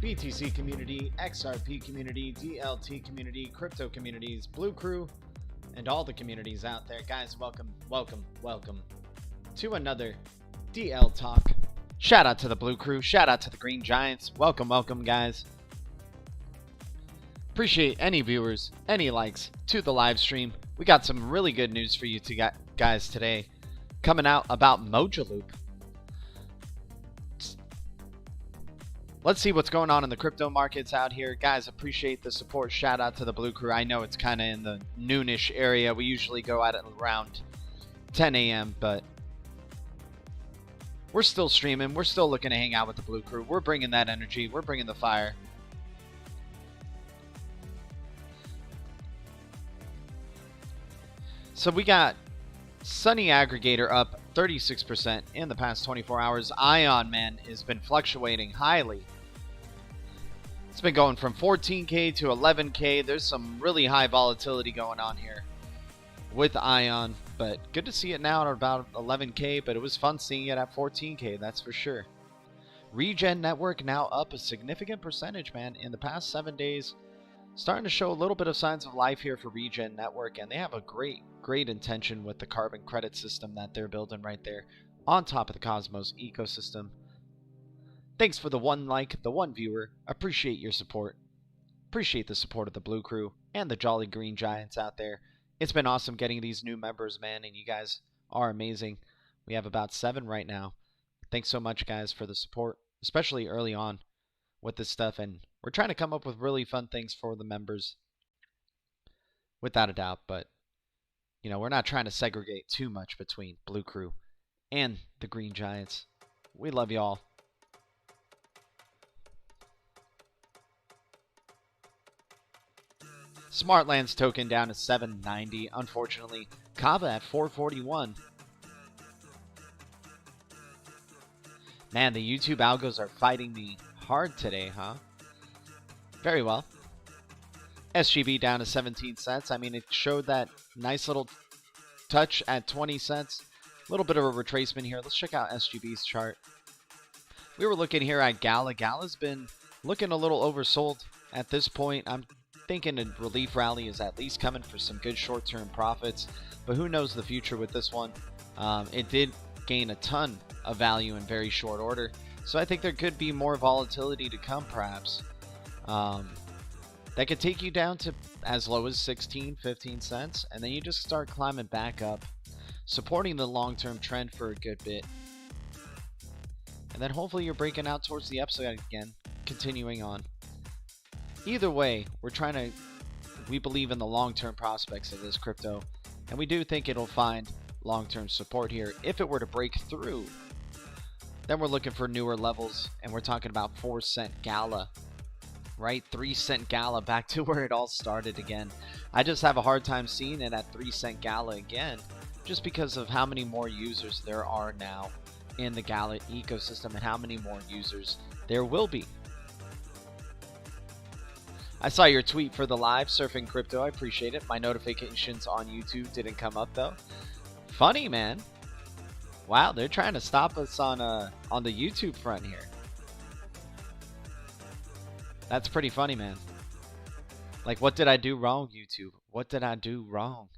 BTC community, XRP community, DLT community, crypto communities, BLUECREW, and all the communities out there. Guys, welcome to another DLTalk. Shout out to the BLUECREW, shout out to the Green Giants. Welcome, guys. Appreciate any viewers, any likes to the live stream. We got some really good news for you guys today coming out about Mojaloop. Let's see what's going on in the crypto markets out here. Guys, appreciate the support. Shout out to the BLUECREW. I know it's kind of in the noonish area. We usually go at it around 10 a.m., but we're still streaming. We're still looking to hang out with the BLUECREW. We're bringing that energy. We're bringing the fire. So we got Sunny Aggregator up 36% in the past 24 hours. Ion, man, has been fluctuating highly. It's been going from 14K to 11K. There's some really high volatility going on here with Ion, but good to see it now at about 11K, but it was fun seeing it at 14K, that's for sure. Regen Network now up a significant percentage, man, in the past 7 days. Starting to show a little bit of signs of life here for Regen Network, and they have a great intention with the carbon credit system that they're building right there on top of the Cosmos ecosystem. Thanks for the one like, the one viewer. Appreciate your support. Appreciate the support of the BLUECREW and the Jolly Green Giants out there. It's been awesome getting these new members, man, and you guys are amazing. We have about 7 right now. Thanks so much, guys, for the support, especially early on with this stuff, and we're trying to come up with really fun things for the members, without a doubt, but you know, we're not trying to segregate too much between BLUECREW and the Green Giants. We love y'all. Smartlands token down to 790, unfortunately. Kava at 441. Man, the YouTube algos are fighting me hard today, huh? Very well. SGB down to 17 cents. I mean, it showed that nice little touch at 20 cents. A little bit of a retracement here. Let's check out SGB's chart. We were looking here at Gala. Gala's been looking a little oversold at this point. I'm thinking a relief rally is at least coming for some good short-term profits, but who knows the future with this one. It did gain a ton of value in very short order, so I think there could be more volatility to come, perhaps. That could take you down to as low as 16, 15 cents, and then you just start climbing back up, supporting the long-term trend for a good bit. And then hopefully you're breaking out towards the upside again, continuing on. Either way, we believe in the long-term prospects of this crypto, and we do think it'll find long-term support here. If it were to break through, then we're looking for newer levels, and we're talking about 4-cent Gala, right? 3-cent Gala, back to where it all started again. I just have a hard time seeing it at 3-cent Gala again, just because of how many more users there are now in the Gala ecosystem and how many more users there will be. I saw your tweet for the live surfing crypto. I appreciate it. My notifications on YouTube didn't come up though. Funny, man. Wow, they're trying to stop us on the YouTube front here. That's pretty funny, man. Like, what did I do wrong, YouTube? What did I do wrong?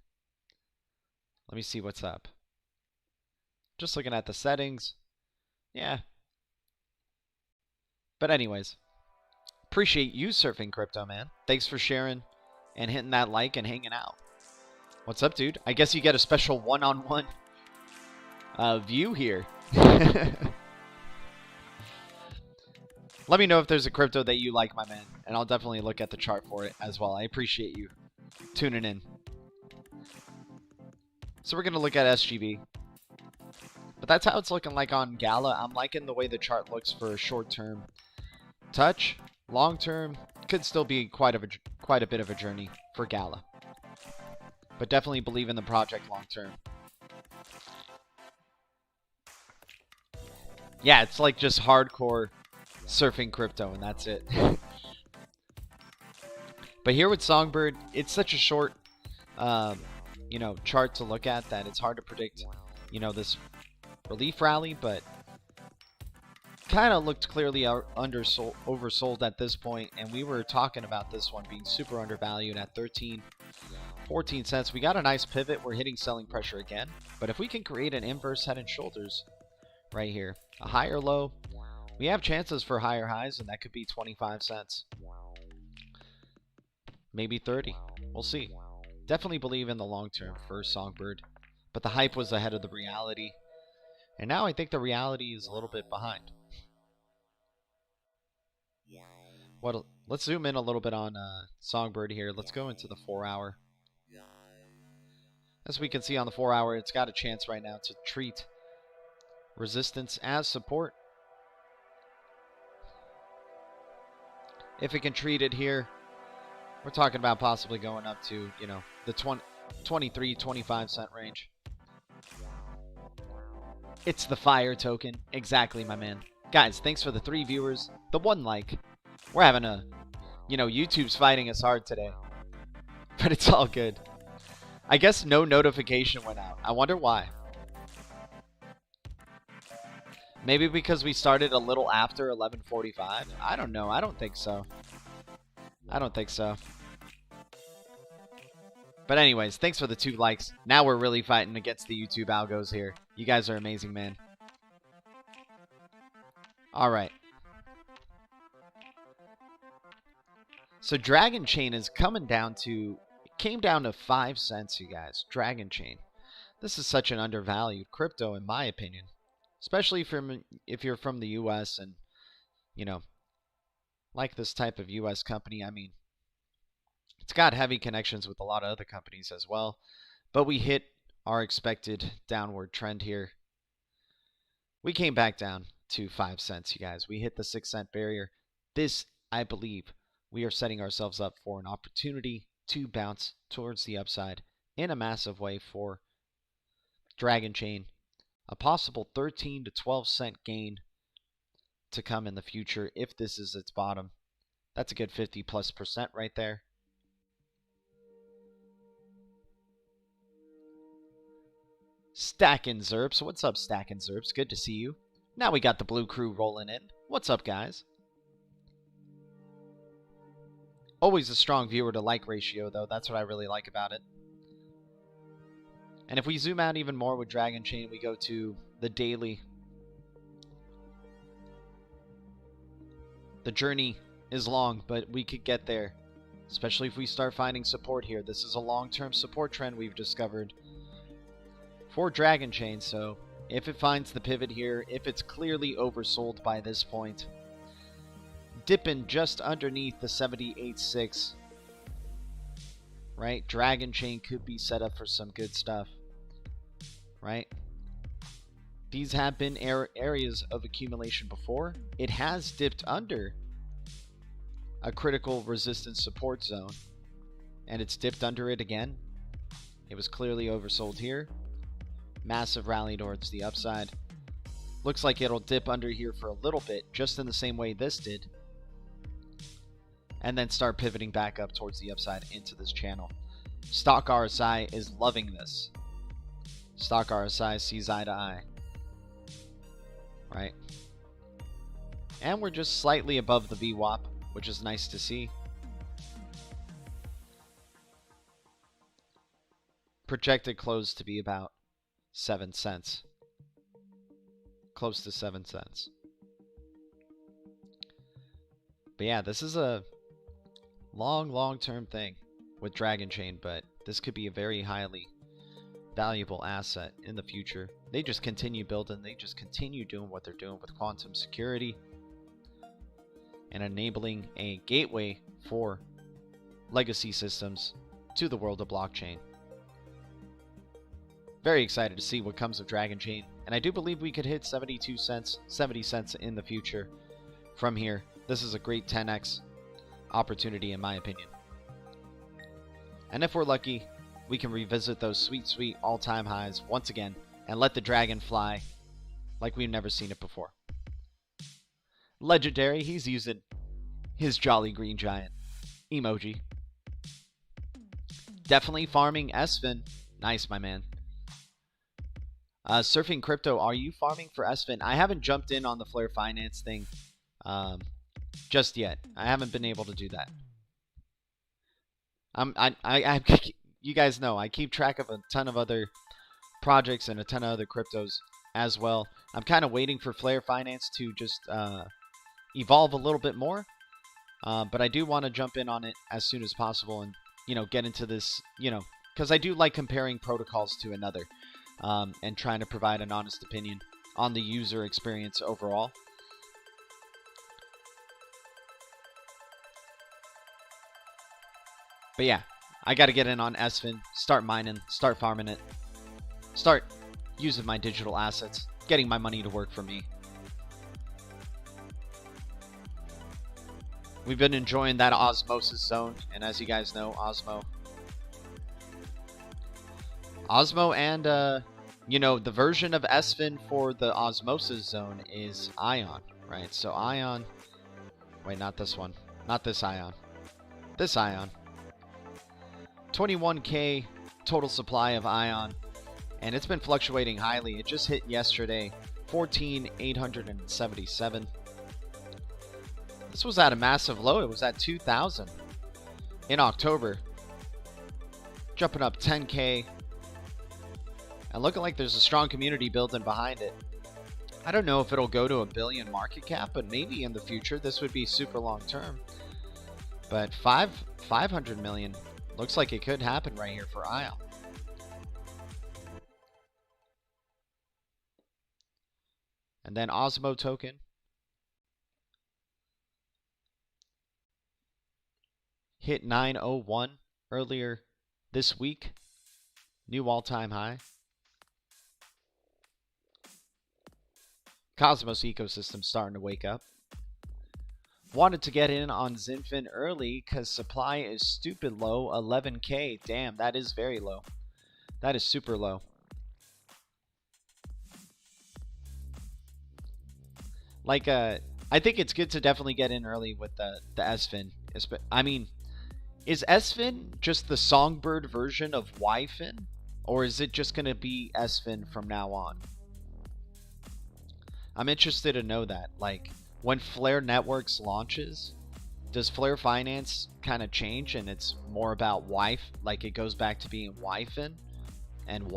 Let me see what's up. Just looking at the settings. Yeah. But anyways, appreciate you surfing crypto, man. Thanks for sharing and hitting that like and hanging out. What's up, dude? I guess you get a special one-on-one view here. Let me know if there's a crypto that you like, my man, and I'll definitely look at the chart for it as well. I appreciate you tuning in. So we're going to look at SGV. But that's how it's looking like on Gala. I'm liking the way the chart looks for a short-term touch. Long-term could still be quite a bit of a journey for Gala. But definitely believe in the project long-term. Yeah, it's like just hardcore surfing crypto, and that's it. But here with Songbird, it's such a short, chart to look at that it's hard to predict, this relief rally, but kind of looked clearly oversold at this point, and we were talking about this one being super undervalued at 14 cents. We got a nice pivot. We're hitting selling pressure again, but if we can create an inverse head and shoulders right here, a higher low, we have chances for higher highs, and that could be 25 cents. Maybe 30. We'll see. Definitely believe in the long term for Songbird, but the hype was ahead of the reality, and now I think the reality is a little bit behind. Well, let's zoom in a little bit on Songbird here. Let's go into the 4-hour. As we can see on the 4-hour, it's got a chance right now to treat resistance as support. If it can treat it here, we're talking about possibly going up to, the 23, 25 cent range. It's the fire token. Exactly, my man. Guys, thanks for the 3 viewers, the 1 like. We're having a, YouTube's fighting us hard today. But it's all good. I guess no notification went out. I wonder why. Maybe because we started a little after 11:45? I don't know. I don't think so. But anyways, thanks for the 2 likes. Now we're really fighting against the YouTube algos here. You guys are amazing, man. Alright. So Dragon Chain is coming down to... It came down to 5 cents, you guys. Dragon Chain. This is such an undervalued crypto, in my opinion. Especially if you're from the U.S. and, like this type of U.S. company. I mean, it's got heavy connections with a lot of other companies as well. But we hit our expected downward trend here. We came back down to 5 cents, you guys. We hit the 6 cent barrier. This, I believe, we are setting ourselves up for an opportunity to bounce towards the upside in a massive way for Dragon Chain. A possible 13 to 12 cent gain to come in the future if this is its bottom. That's a good 50+% right there. Stackin' Zerps. What's up, Stackin' Zerps? Good to see you. Now we got the Blue Crew rolling in. What's up, guys? Always a strong viewer to like ratio, though. That's what I really like about it. And if we zoom out even more with Dragon Chain, we go to the daily. The journey is long, but we could get there. Especially if we start finding support here. This is a long-term support trend we've discovered for Dragon Chain. So if it finds the pivot here, if it's clearly oversold by this point, dipping just underneath the 78.6, right? Dragon Chain could be set up for some good stuff, right? These have been areas of accumulation before. It has dipped under a critical resistance support zone, and it's dipped under it again. It was clearly oversold here. Massive rally towards the upside. Looks like it'll dip under here for a little bit, just in the same way this did, and then start pivoting back up towards the upside into this channel. Stock RSI is loving this. Stock RSI sees eye to eye. right? And we're just slightly above the VWAP, which is nice to see. Projected close to be about 7 cents. Close to 7 cents. But yeah, this is a long-term thing with Dragon Chain, but this could be a very highly valuable asset in the future. They just continue building. They just continue doing what they're doing with quantum security and enabling a gateway for legacy systems to the world of blockchain. Very excited to see what comes of Dragon Chain, and I do believe we could hit 72 cents, 70 cents in the future from here. This is a great 10x opportunity in my opinion. And if we're lucky, we can revisit those sweet all-time highs once again and let the dragon fly like we've never seen it before. Legendary, he's using his Jolly Green Giant emoji. Definitely farming SFIN. Nice, my man. Surfing Crypto, are you farming for SFIN? I haven't jumped in on the Flare Finance thing just yet. I haven't been able to do that. You guys know I keep track of a ton of other projects and a ton of other cryptos as well. I'm kind of waiting for Flare Finance to just evolve a little bit more, but I do want to jump in on it as soon as possible and get into this, because I do like comparing protocols to another and trying to provide an honest opinion on the user experience overall. But yeah, I got to get in on SFIN, start mining, start farming it, start using my digital assets, getting my money to work for me. We've been enjoying that osmosis zone, and as you guys know, Osmo and the version of SFIN for the osmosis zone is Ion, right? So Ion, wait, not this one, not this Ion, this Ion. 21k total supply of Ion, and it's been fluctuating highly. It just hit yesterday 14,877. This was at a massive low. It was at 2,000 in October, jumping up 10k and looking like there's a strong community building behind it. I don't know if it'll go to $1 billion market cap, but maybe in the future. This would be super long term, but 500 million looks like it could happen right here for IL. And then Osmo token. Hit 901 earlier this week. New all-time high. Cosmos ecosystem starting to wake up. Wanted to get in on Zinfin early because supply is stupid low, 11k. Damn, that is very low. That is super low. Like, I think it's good to definitely get in early with the SFIN. I mean, is SFIN just the Songbird version of YFIN? Or is it just going to be SFIN from now on? I'm interested to know that. Like, when Flare Networks launches, does Flare Finance kind of change and it's more about like it goes back to being YFIN and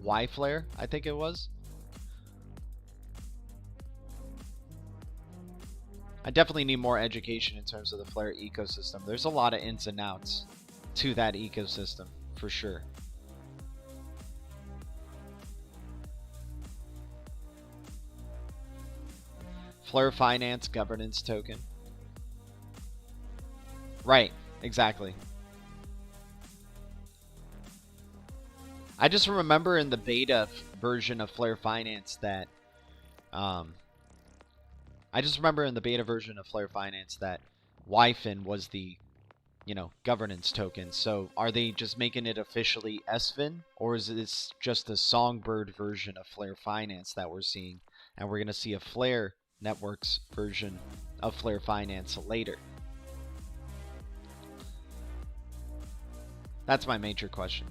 YFlare, I think it was. I definitely need more education in terms of the Flare ecosystem. There's a lot of ins and outs to that ecosystem, for sure. Flare Finance governance token. Right, exactly. I just remember in the beta version of Flare Finance that YFIN was the, governance token. So are they just making it officially SFIN, or is this just the Songbird version of Flare Finance that we're seeing, and we're going to see a Flare Networks version of Flare Finance later? That's my major question.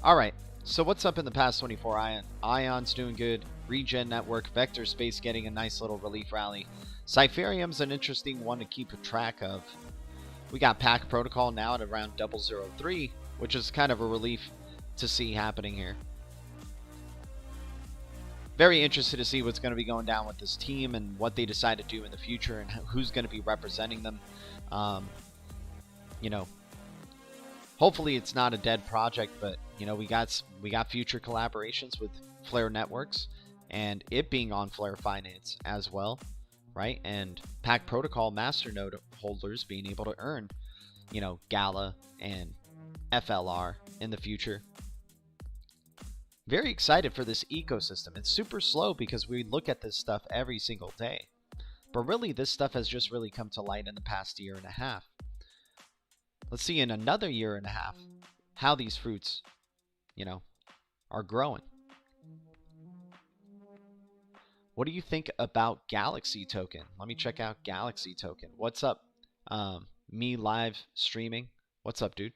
Alright, So what's up in the past 24 Ion? Ion's doing good. Regen Network, Vector Space getting a nice little relief rally. Cypherium's an interesting one to keep track of. We got Pack Protocol now at around 003, which is kind of a relief to see happening here. Very interested to see what's going to be going down with this team and what they decide to do in the future and who's going to be representing them. You know, hopefully it's not a dead project, but you know, we got future collaborations with Flare Networks and it being on Flare Finance as well, right? And Pack Protocol masternode holders being able to earn, you know, Gala and FLR in the future. Very excited for this ecosystem. It's super slow because we look at this stuff every single day, but really this stuff has just really come to light in the past year and a half. Let's see in another year and a half how these fruits, you know, are growing. What do you think about Galaxy Token? Let me check out Galaxy Token. What's up? Me live streaming. What's up, dude?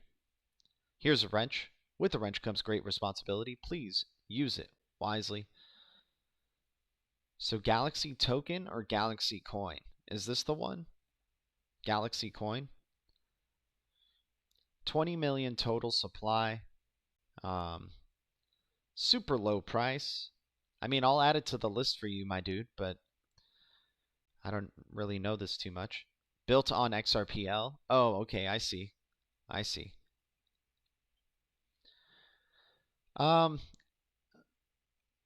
Here's a wrench. With the wrench comes great responsibility. Please use it wisely. So Galaxy Token or Galaxy Coin? Is this the one? Galaxy Coin? 20 million total supply. Super low price. I mean, I'll add it to the list for you, my dude, but I don't really know this too much. Built on XRPL. Oh, okay, I see. I see. Let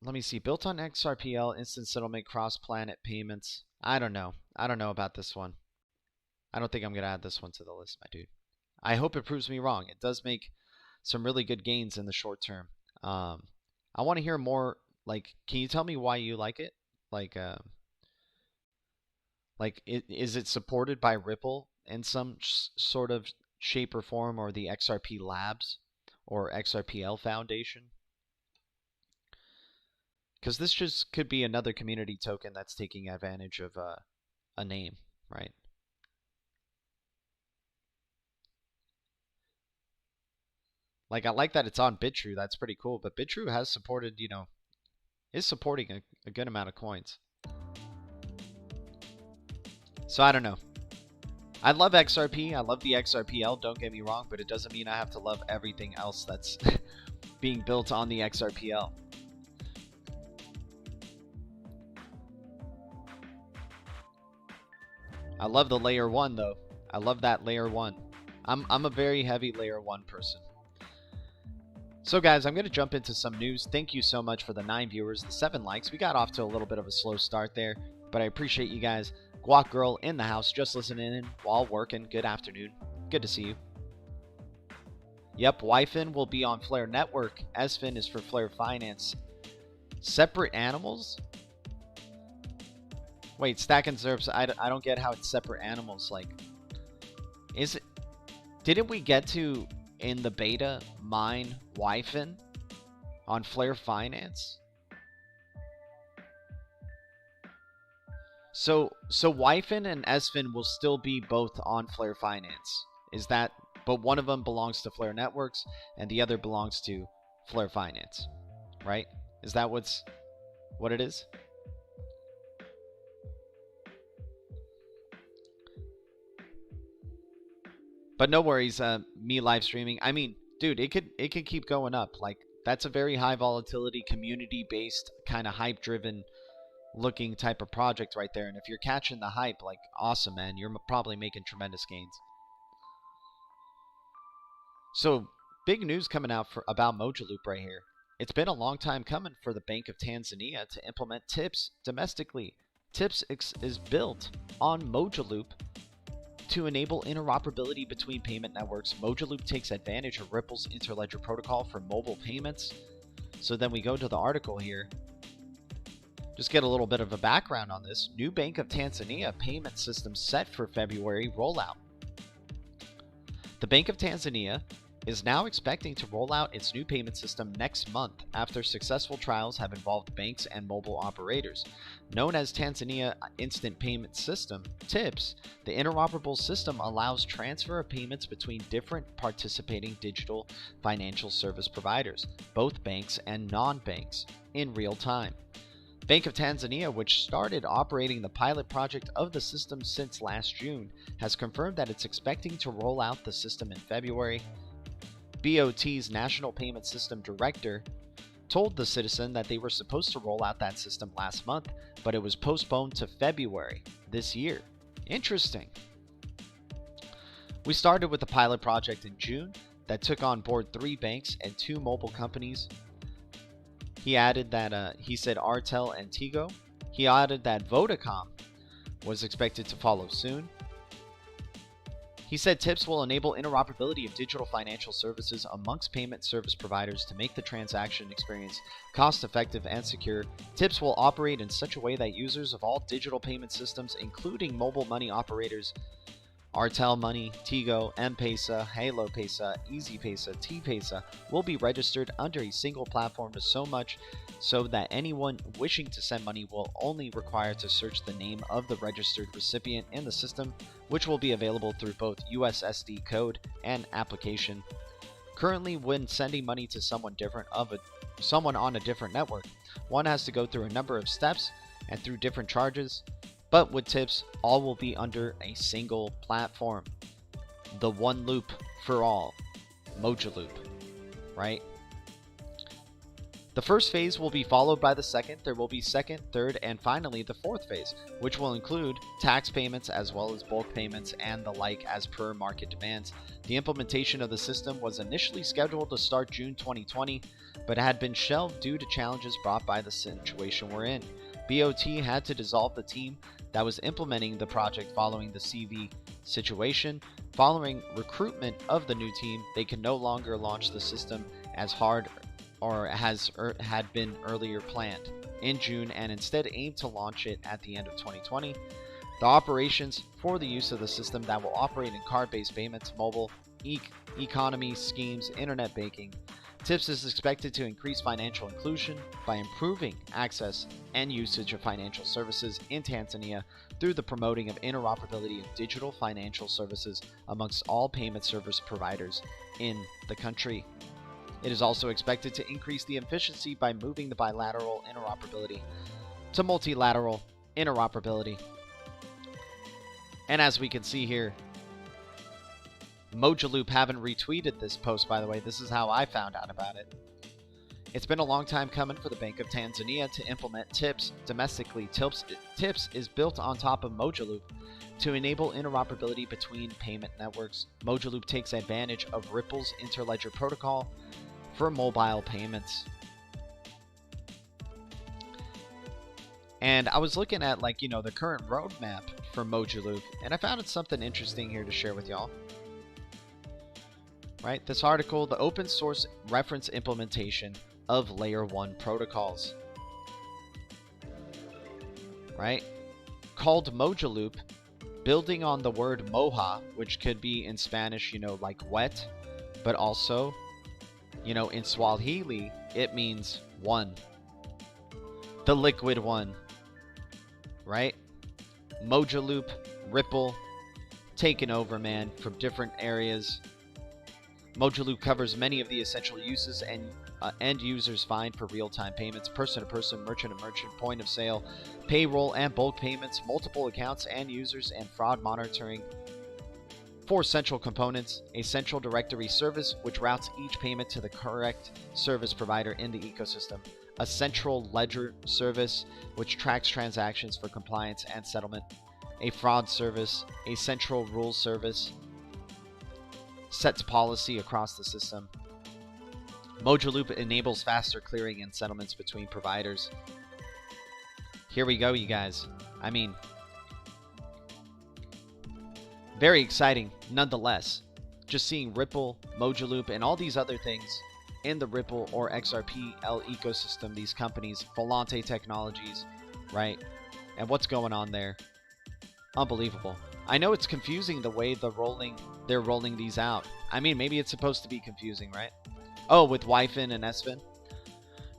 me see. Built on XRPL, instant settlement, cross-planet payments. I don't know. I don't know about this one. I don't think I'm going to add this one to the list, my dude. I hope it proves me wrong. It does make some really good gains in the short term. I want to hear more. Like, can you tell me why you like it? Like, is it supported by Ripple in some sort of shape or form, or the XRP Labs or XRPL Foundation? Because this just could be another community token that's taking advantage of a name, right? Like, I like that it's on BitTrue. That's pretty cool. But BitTrue has supported, you know, is supporting a good amount of coins. So I don't know. I love XRP. I love the XRPL. Don't get me wrong, but it doesn't mean I have to love everything else that's being built on the XRPL. I love the layer 1 though. I love that layer 1. I'm a very heavy layer 1 person. So guys, I'm going to jump into some news. Thank you so much for the 9 viewers, the 7 likes. We got off to a little bit of a slow start there, but I appreciate you guys. Guac Girl in the house, just listening in while working. Good afternoon. Good to see you. Yep, YFIN will be on Flare Network. SFIN is for Flare Finance. Separate animals? Wait, Stack and Zerps, I don't get how it's separate animals. Like, is it... Didn't we get to, in the beta, mine YFIN on Flare Finance? So YFIN and SFIN will still be both on Flare Finance. Is that... But one of them belongs to Flare Networks, and the other belongs to Flare Finance, right? Is that what it is? But no worries, me live streaming. I mean, dude, it could keep going up. Like, that's a very high volatility, community-based, kind of hype-driven looking type of project right there. And if you're catching the hype, like, awesome, man. You're probably making tremendous gains. So, big news coming out about Mojaloop right here. It's been a long time coming for the Bank of Tanzania to implement TIPS domestically. TIPS is built on Mojaloop to enable interoperability between payment networks. Mojaloop takes advantage of Ripple's interledger protocol for mobile payments. So then we go to the article here. Just get a little bit of a background on this. New Bank of Tanzania payment system set for February rollout. The Bank of Tanzania is now expecting to roll out its new payment system next month after successful trials have involved banks and mobile operators. Known as Tanzania Instant Payment System, TIPS, the interoperable system allows transfer of payments between different participating digital financial service providers, both banks and non-banks, in real time. Bank of Tanzania, which started operating the pilot project of the system since last June, has confirmed that it's expecting to roll out the system in February. BOT's National Payment System Director told The Citizen that they were supposed to roll out that system last month, but it was postponed to February this year. Interesting. We started with the pilot project in June that took on board 3 banks and 2 mobile companies. He added that he said Artel and Tigo. He added that Vodacom was expected to follow soon. He said TIPS will enable interoperability of digital financial services amongst payment service providers to make the transaction experience cost-effective and secure. TIPS will operate in such a way that users of all digital payment systems, including mobile money operators, Artel Money, Tigo, M-Pesa, Halo Pesa, Easy Pesa, T-Pesa, will be registered under a single platform so much so that anyone wishing to send money will only require to search the name of the registered recipient in the system, which will be available through both USSD code and application. Currently, when sending money to someone on a different network, one has to go through a number of steps and through different charges. But with TIPS, all will be under a single platform. The one loop for all. Mojaloop. Right? The first phase will be followed by the second. There will be second, third, and finally the fourth phase, which will include tax payments as well as bulk payments and the like as per market demands. The implementation of the system was initially scheduled to start June 2020, but had been shelved due to challenges brought by the situation we're in. BOT had to dissolve the team that was implementing the project following the CV situation. Following recruitment of the new team, they can no longer launch the system as hard or had been earlier planned in June, and instead aim to launch it at the end of 2020. The operations for the use of the system that will operate in card-based payments, mobile, economy schemes, internet banking. TIPS is expected to increase financial inclusion by improving access and usage of financial services in Tanzania through the promoting of interoperability of digital financial services amongst all payment service providers in the country. It is also expected to increase the efficiency by moving the bilateral interoperability to multilateral interoperability. And as we can see here, Mojaloop haven't retweeted this post, by the way. This is how I found out about it. It's been a long time coming for the Bank of Tanzania to implement TIPS domestically. TIPS is built on top of Mojaloop to enable interoperability between payment networks. Mojaloop takes advantage of Ripple's interledger protocol for mobile payments. And I was looking at the current roadmap for Mojaloop, and I found something interesting here to share with y'all. Right, this article, the open source reference implementation of layer 1 protocols. Right, called Mojaloop, building on the word moja, which could be in Spanish, like wet, but also, in Swahili, it means one. The liquid one. Right? Mojaloop, Ripple, taken over, man, from different areas. Mojaloop covers many of the essential uses and end users find for real-time payments, person-to-person, merchant-to-merchant, point-of-sale, payroll and bulk payments, multiple accounts and users, and fraud monitoring. 4 central components: a central directory service, which routes each payment to the correct service provider in the ecosystem; a central ledger service, which tracks transactions for compliance and settlement; a fraud service; a central rules service, sets policy across the system. Mojaloop enables faster clearing and settlements between providers. Here we go, you guys. I mean, very exciting nonetheless. Just seeing Ripple, Mojaloop, and all these other things in the Ripple or XRPL ecosystem, these companies, Volante Technologies, right? And what's going on there. Unbelievable. I know it's confusing the way they're rolling these out. I mean, maybe it's supposed to be confusing, right? Oh, with YFIN and SFIN?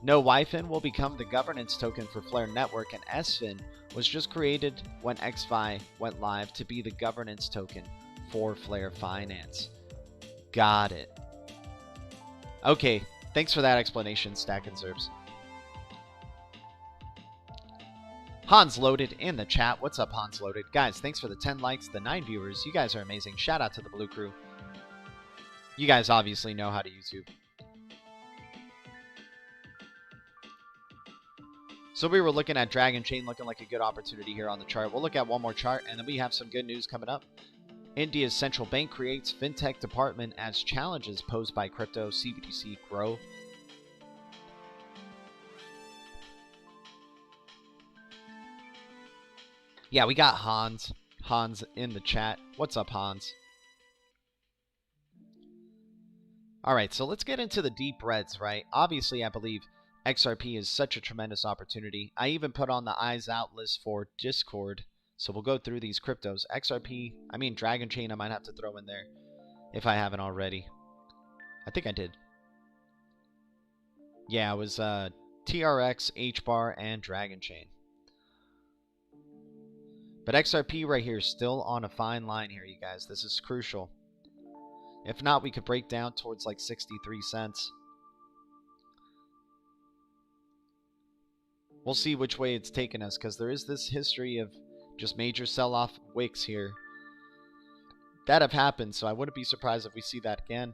No, YFIN will become the governance token for Flare Network, and SFIN was just created when XFi went live to be the governance token for Flare Finance. Got it. Okay, thanks for that explanation, Stack and Zerbs. Hans Loaded in the chat. What's up, Hans Loaded? Guys, thanks for the 10 likes, the 9 viewers. You guys are amazing. Shout out to the Blue Crew. You guys obviously know how to YouTube. So we were looking at Dragon Chain, looking like a good opportunity here on the chart. We'll look at one more chart, and then we have some good news coming up. India's central bank creates fintech department as challenges posed by crypto. CBDC grow. Yeah, we got Hans in the chat. What's up, Hans? All right, so let's get into the deep reds, right? Obviously, I believe XRP is such a tremendous opportunity. I even put on the eyes out list for Discord. So we'll go through these cryptos. XRP, I mean Dragon Chain I might have to throw in there if I haven't already. I think I did. Yeah, it was TRX, HBAR, and Dragon Chain. But XRP right here is still on a fine line here, you guys. This is crucial. If not, we could break down towards like 63 cents. We'll see which way it's taken us, because there is this history of just major sell-off wicks here that have happened, so I wouldn't be surprised if we see that again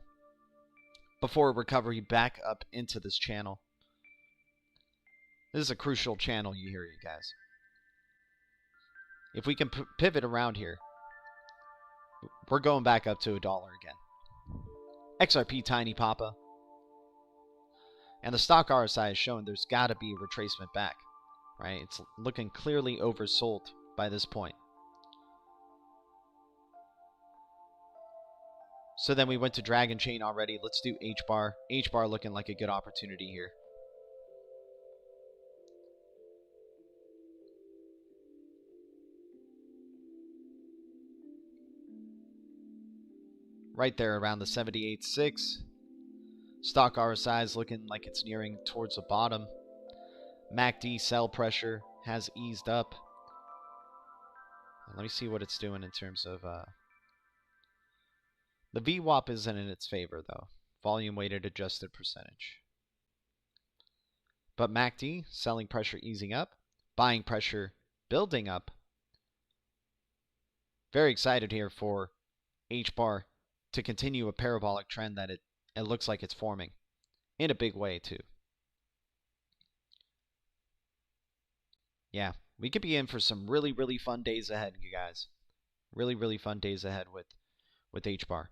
before recovery back up into this channel. This is a crucial channel you guys. If we can pivot around here, we're going back up to $1 again. XRP Tiny Papa. And the stock RSI is showing there's got to be a retracement back, right? It's looking clearly oversold by this point. So then we went to Dragon Chain already. Let's do HBAR. HBAR looking like a good opportunity here. Right there around the 78.6. Stock RSI is looking like it's nearing towards the bottom. MACD sell pressure has eased up. Let me see what it's doing in terms of... the VWAP isn't in its favor, though. Volume weighted adjusted percentage. But MACD, selling pressure easing up. Buying pressure building up. Very excited here for HBAR to continue a parabolic trend that it looks like it's forming. In a big way, too. Yeah, we could be in for some really, really fun days ahead, you guys. Really, really fun days ahead with HBAR.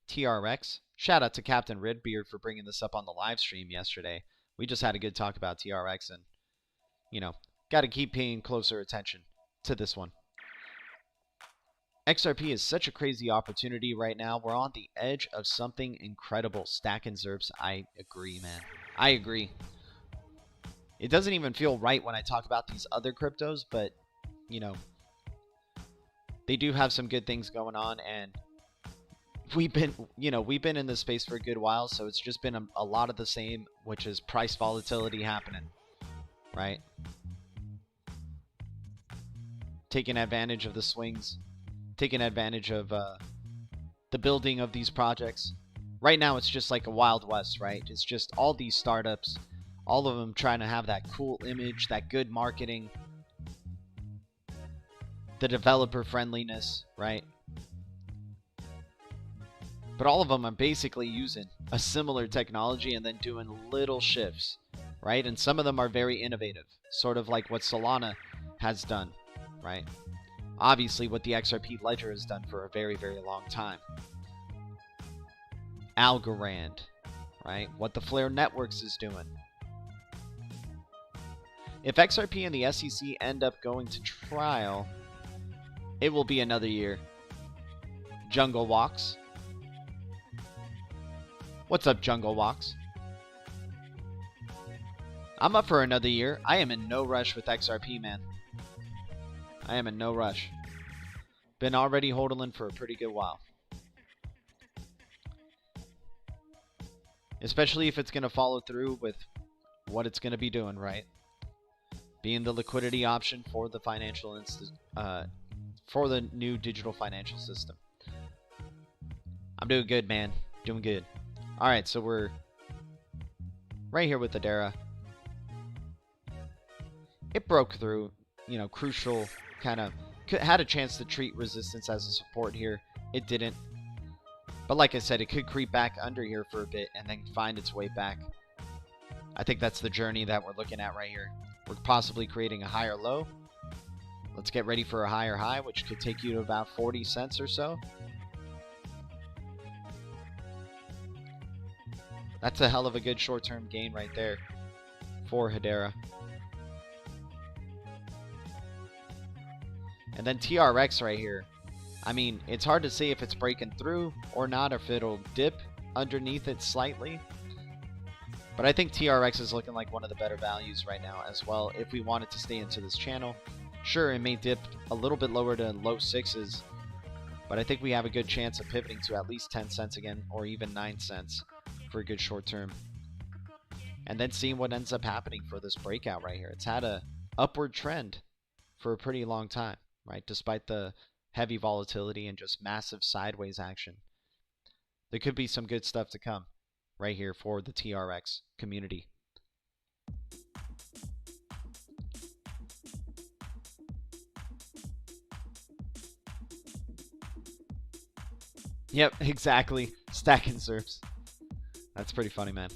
TRX. Shout out to Captain Redbeard for bringing this up on the live stream yesterday. We just had a good talk about TRX and, you know, got to keep paying closer attention to this one. XRP is such a crazy opportunity right now. We're on the edge of something incredible. Stack and Zerbs, I agree, man. I agree. It doesn't even feel right when I talk about these other cryptos, but, you know, they do have some good things going on, and we've been in this space for a good while, so it's just been a lot of the same, which is price volatility happening, right? Taking advantage of the swings, taking advantage of the building of these projects. Right now, it's just like a Wild West, right? It's just all these startups, all of them trying to have that cool image, that good marketing, the developer friendliness, right? But all of them are basically using a similar technology and then doing little shifts, right? And some of them are very innovative, sort of like what Solana has done, right? Obviously, what the XRP ledger has done for a very, very long time. Algorand, right? What the Flare Networks is doing. If XRP and the SEC end up going to trial, it will be another year. Jungle Walks. What's up, Jungle Walks? I'm up for another year. I am in no rush with XRP, man. I am in no rush. Been already holding for a pretty good while. Especially if it's going to follow through with what it's going to be doing, right? Being the liquidity option for the for the new digital financial system. I'm doing good, man. Doing good. All right, so we're right here with Hedera. It broke through, you know, crucial, kind of had a chance to treat resistance as a support here. It didn't. But like I said, it could creep back under here for a bit and then find its way back. I think that's the journey that we're looking at right here. We're possibly creating a higher low. Let's get ready for a higher high, which could take you to about 40 cents or so. That's a hell of a good short-term gain right there for Hedera. And then TRX right here. I mean, it's hard to say if it's breaking through or not, or if it'll dip underneath it slightly. But I think TRX is looking like one of the better values right now as well if we want it to stay into this channel. Sure, it may dip a little bit lower to low 6s, but I think we have a good chance of pivoting to at least 10 cents again, or even 9 cents for a good short term. And then seeing what ends up happening for this breakout right here. It's had a upward trend for a pretty long time, right? Despite the heavy volatility and just massive sideways action. There could be some good stuff to come right here for the TRX community. Yep, exactly. Stacking serves. That's pretty funny, man.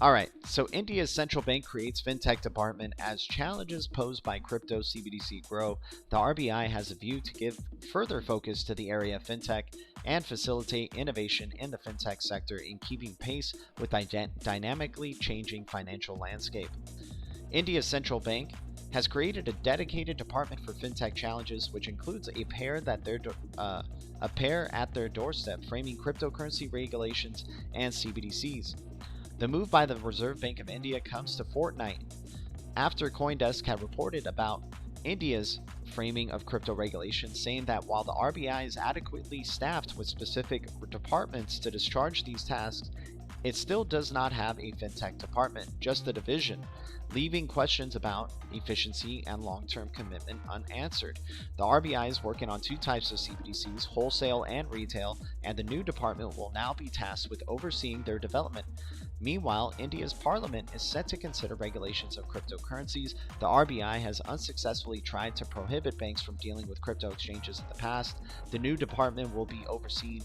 Alright, so India's central bank creates fintech department as challenges posed by crypto CBDC grow. The RBI has a view to give further focus to the area of fintech and facilitate innovation in the fintech sector in keeping pace with dynamically changing financial landscape. India's central bank has created a dedicated department for fintech challenges, which includes a pair at their doorstep, framing cryptocurrency regulations and CBDCs. The move by the Reserve Bank of India comes to fortnight after CoinDesk had reported about India's framing of crypto regulations, saying that while the RBI is adequately staffed with specific departments to discharge these tasks, it still does not have a fintech department, just a division, leaving questions about efficiency and long-term commitment unanswered. The RBI is working on two types of CBDCs, wholesale and retail, and the new department will now be tasked with overseeing their development. Meanwhile, India's parliament is set to consider regulations of cryptocurrencies. The RBI has unsuccessfully tried to prohibit banks from dealing with crypto exchanges in the past. The new department will be overseen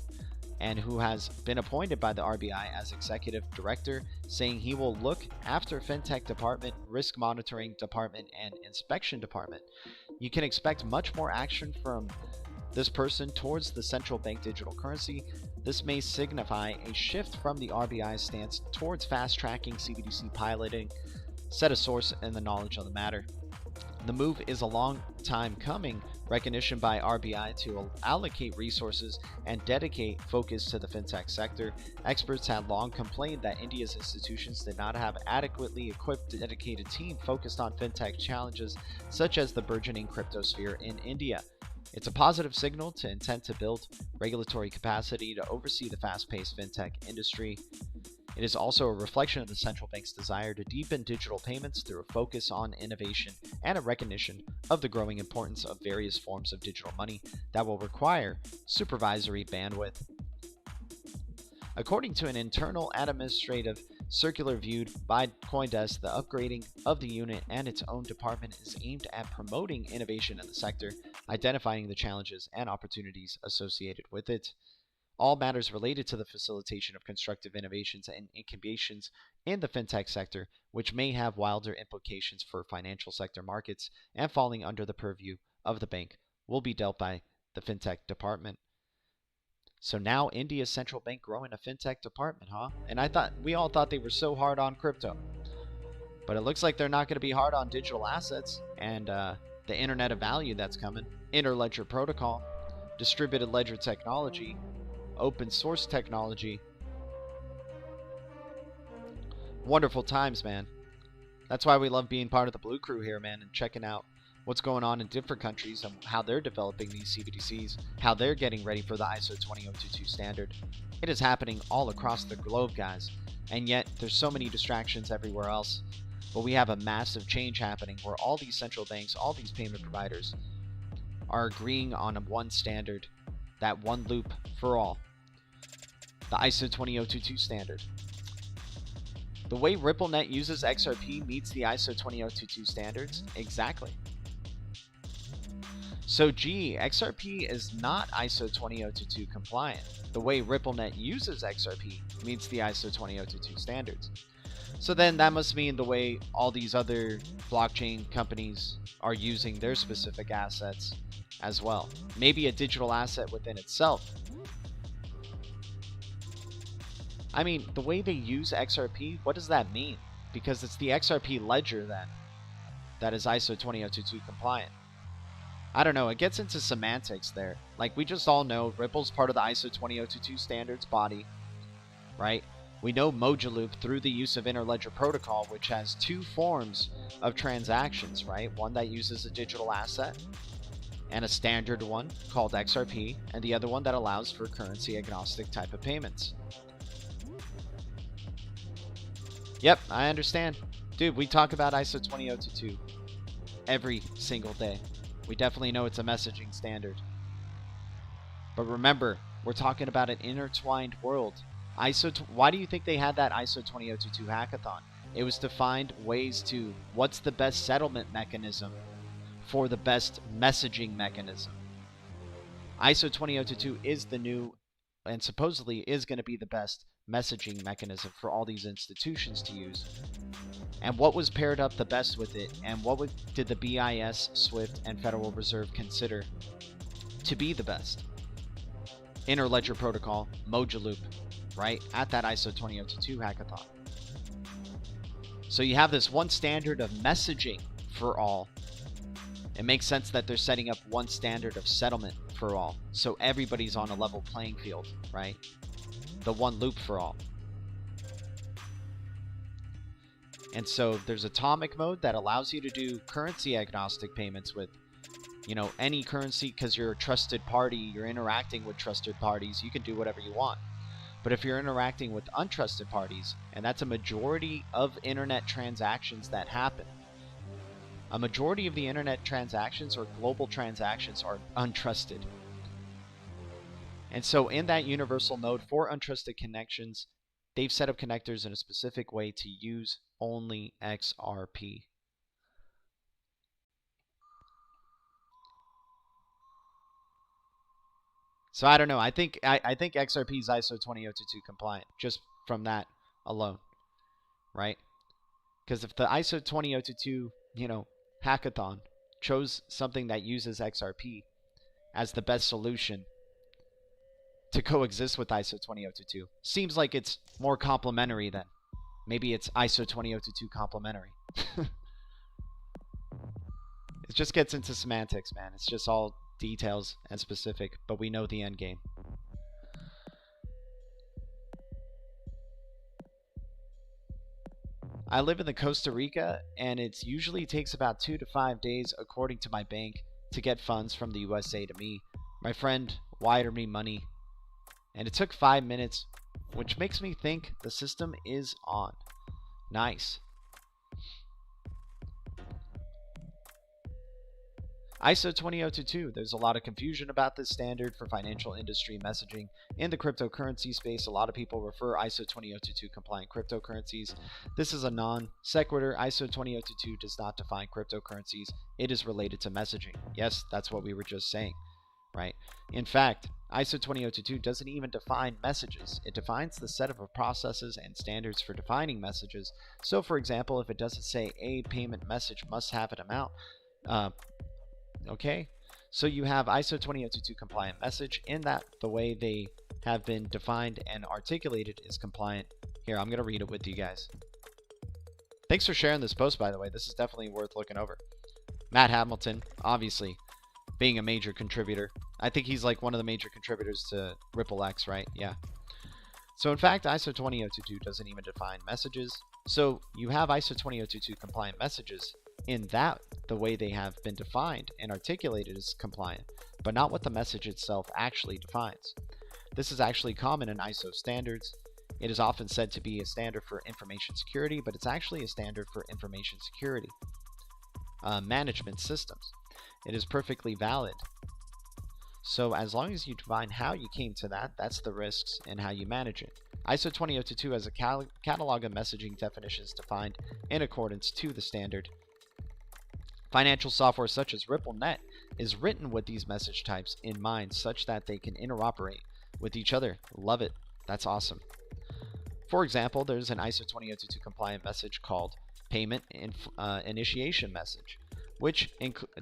and who has been appointed by the RBI as executive director, saying he will look after fintech department, risk monitoring department, and inspection department. You can expect much more action from this person towards the central bank digital currency. This may signify a shift from the RBI's stance towards fast-tracking CBDC piloting, said a source in the knowledge of the matter. The move is a long time coming, recognition by RBI to allocate resources and dedicate focus to the fintech sector. Experts had long complained that India's institutions did not have adequately equipped dedicated team focused on fintech challenges such as the burgeoning crypto sphere in India. It's a positive signal to intent to build regulatory capacity to oversee the fast-paced fintech industry. It is also a reflection of the central bank's desire to deepen digital payments through a focus on innovation and a recognition of the growing importance of various forms of digital money that will require supervisory bandwidth. According to an internal administrative circular viewed by CoinDesk, the upgrading of the unit and its own department is aimed at promoting innovation in the sector, identifying the challenges and opportunities associated with it. All matters related to the facilitation of constructive innovations and incubations in the fintech sector, which may have wilder implications for financial sector markets and falling under the purview of the bank, will be dealt by the fintech department. So now India's central bank growing a fintech department, huh? And we all thought they were so hard on crypto. But it looks like they're not going to be hard on digital assets and the Internet of Value that's coming, interledger protocol, distributed ledger technology, open source technology. Wonderful times, man. That's why we love being part of the Blue Crew here, man, and checking out what's going on in different countries and how they're developing these CBDCs, how they're getting ready for the ISO 20022 standard. It is happening all across the globe, guys, and yet there's so many distractions everywhere else. But we have a massive change happening where all these central banks, all these payment providers are agreeing on one standard, that one loop for all, the ISO 20022 standard. The way RippleNet uses XRP meets the ISO 20022 standards? Exactly. So XRP is not ISO 20022 compliant. The way RippleNet uses XRP meets the ISO 20022 standards. So then that must mean the way all these other blockchain companies are using their specific assets as well. Maybe a digital asset within itself. I mean, the way they use XRP, what does that mean? Because it's the XRP ledger then that is ISO 20022 compliant. I don't know, it gets into semantics there. Like, we just all know Ripple's part of the ISO 20022 standards body, right? We know Mojaloop through the use of Interledger Protocol, which has two forms of transactions, right? One that uses a digital asset and a standard one called XRP, and the other one that allows for currency agnostic type of payments. Yep, I understand. Dude, we talk about ISO 20022 every single day. We definitely know it's a messaging standard. But remember, we're talking about an intertwined world. Why do you think they had that ISO 20022 hackathon? It was to find ways to, what's the best settlement mechanism for the best messaging mechanism. ISO 20022 is the new, and supposedly is going to be the best messaging mechanism for all these institutions to use. And what was paired up the best with it, and what did the BIS, SWIFT, and Federal Reserve consider to be the best? Interledger Protocol, Mojaloop, right, at that ISO 20022 hackathon. So you have this one standard of messaging for all. It makes sense that they're setting up one standard of settlement for all, so everybody's on a level playing field, right? The one loop for all. And so there's atomic mode that allows you to do currency agnostic payments with, you know, any currency, because you're a trusted party, you're interacting with trusted parties, you can do whatever you want. But if you're interacting with untrusted parties, and that's a majority of internet transactions that happen, a majority of the internet transactions or global transactions are untrusted. And so in that universal mode for untrusted connections, they've set up connectors in a specific way to use only XRP. So I don't know. I think XRP is ISO 20022 compliant just from that alone, right? Because if the ISO 20022, you know, hackathon chose something that uses XRP as the best solution to coexist with ISO 20022, seems like it's more complementary then. Maybe it's ISO 20022 complementary. It just gets into semantics, man. It's just all details and specific, but we know the end game. I live in the Costa Rica, and it usually takes about 2 to 5 days, according to my bank, to get funds from the USA to me. My friend wired me money, and it took 5 minutes, which makes me think the system is on. Nice. ISO 20022. There's a lot of confusion about this standard for financial industry messaging in the cryptocurrency space. A lot of people refer ISO 20022 compliant cryptocurrencies. This is a non sequitur. ISO 20022 does not define cryptocurrencies. It is related to messaging. Yes, that's what we were just saying, right? In fact, ISO 20022 doesn't even define messages. It defines the set of processes and standards for defining messages. So, for example, if it doesn't say a payment message must have an amount, okay, so you have ISO 20022 compliant message in that the way they have been defined and articulated is compliant. Here, I'm going to read it with you guys. Thanks for sharing this post, by the way. This is definitely worth looking over. Matt Hamilton, obviously, being a major contributor. I think he's like one of the major contributors to RippleX, right? Yeah. So in fact, ISO 20022 doesn't even define messages. So you have ISO 20022 compliant messages in that the way they have been defined and articulated is compliant, but not what the message itself actually defines. This is actually common in ISO standards. It is often said to be a standard for information security, but it's actually a standard for information security management systems. It is perfectly valid. So as long as you define how you came to that, that's the risks and how you manage it. ISO 20022 has a catalog of messaging definitions defined in accordance to the standard. Financial software such as RippleNet is written with these message types in mind such that they can interoperate with each other. Love it. That's awesome. For example, there's an ISO 20022 compliant message called Payment Initiation Message, which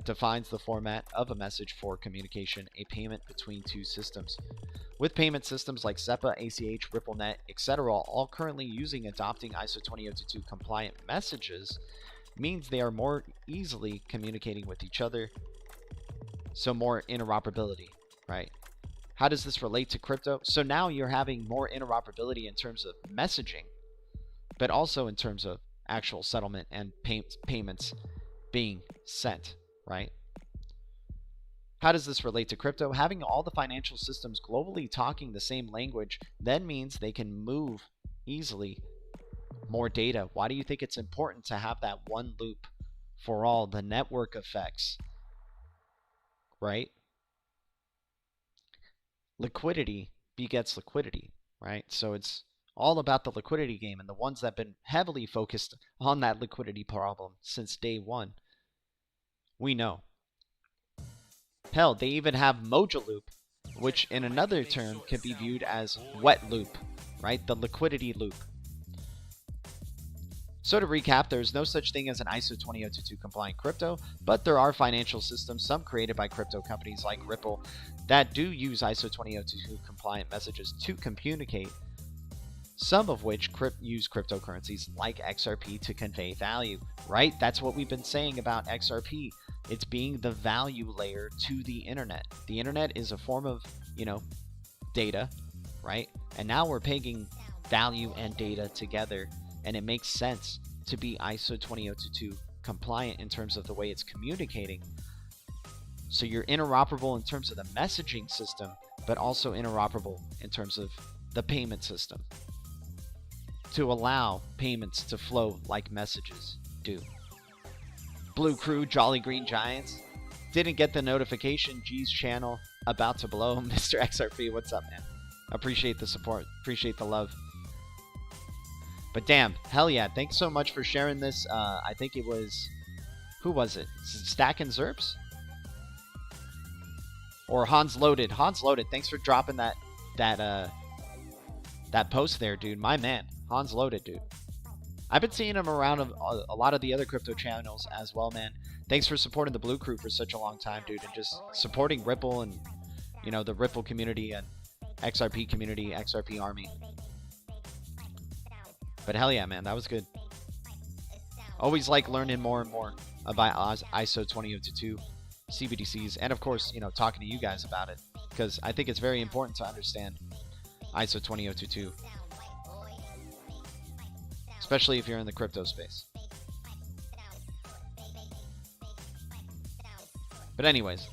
defines the format of a message for communication, a payment between two systems. With payment systems like SEPA, ACH, RippleNet, etc., all currently adopting ISO 20022 compliant messages, means they are more easily communicating with each other, so more interoperability, right? How does this relate to crypto? So now you're having more interoperability in terms of messaging, but also in terms of actual settlement and payments being sent, right? How does this relate to crypto? Having all the financial systems globally talking the same language then means they can move easily more data. Why do you think it's important to have that one loop for all the network effects, right? Liquidity begets liquidity, right? So it's all about the liquidity game, and the ones that have been heavily focused on that liquidity problem since day one, we know. Hell, they even have Mojo Loop, which in another term can be viewed as wet loop, right? The liquidity loop. So to recap, there is no such thing as an ISO 20022 compliant crypto, but there are financial systems, some created by crypto companies like Ripple, that do use ISO 20022 compliant messages to communicate, some of which use cryptocurrencies like XRP to convey value, right? That's what we've been saying about XRP. It's being the value layer to the internet. The internet is a form of, data, right? And now we're pegging value and data together, and it makes sense to be ISO 20022 compliant in terms of the way it's communicating. So you're interoperable in terms of the messaging system, but also interoperable in terms of the payment system to allow payments to flow like messages do. BLUECREW, Jolly Green Giants. Didn't get the notification. G's channel about to blow. Mr. XRP, what's up, man? Appreciate the support. Appreciate the love. But damn, hell yeah. Thanks so much for sharing this. I think it was... Who was it? Stack and Zerps? Or Hans Loaded. Hans Loaded, thanks for dropping that post there, dude. My man. Hans Loaded, dude. I've been seeing him around a lot of the other crypto channels as well, man. Thanks for supporting the BLUECREW for such a long time, dude. And just supporting Ripple and, the Ripple community and XRP community, XRP army. But hell yeah, man, that was good. Always like learning more and more about ISO 20022, CBDCs, and of course, talking to you guys about it, because I think it's very important to understand ISO 20022, especially if you're in the crypto space. But anyways,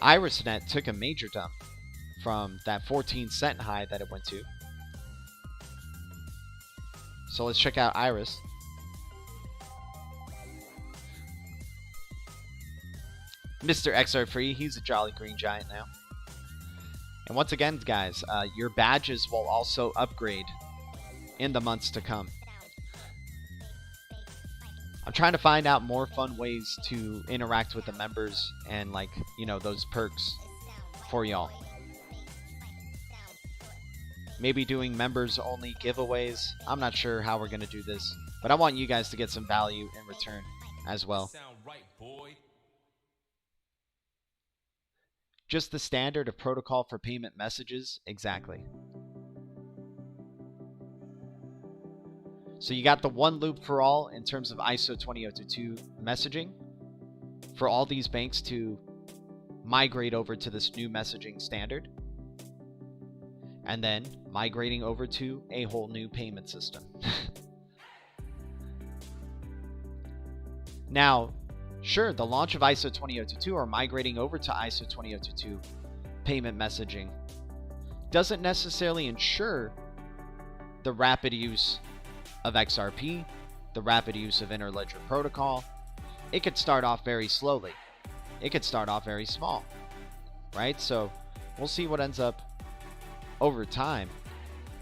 IrisNet took a major dump from that 14-cent high that it went to. So let's check out Iris. Mr. XR he's a Jolly Green Giant now. And once again, guys, your badges will also upgrade in the months to come. I'm trying to find out more fun ways to interact with the members and, those perks for y'all. Maybe doing members-only giveaways. I'm not sure how we're going to do this, but I want you guys to get some value in return as well. Just the standard of protocol for payment messages? Exactly. So you got the one loop for all in terms of ISO 20022 messaging for all these banks to migrate over to this new messaging standard. And then migrating over to a whole new payment system. Now, sure, the launch of ISO 20022 or migrating over to ISO 20022 payment messaging doesn't necessarily ensure the rapid use of XRP, the rapid use of interledger protocol. It could start off very slowly. It could start off very small, right? So we'll see what ends up over time.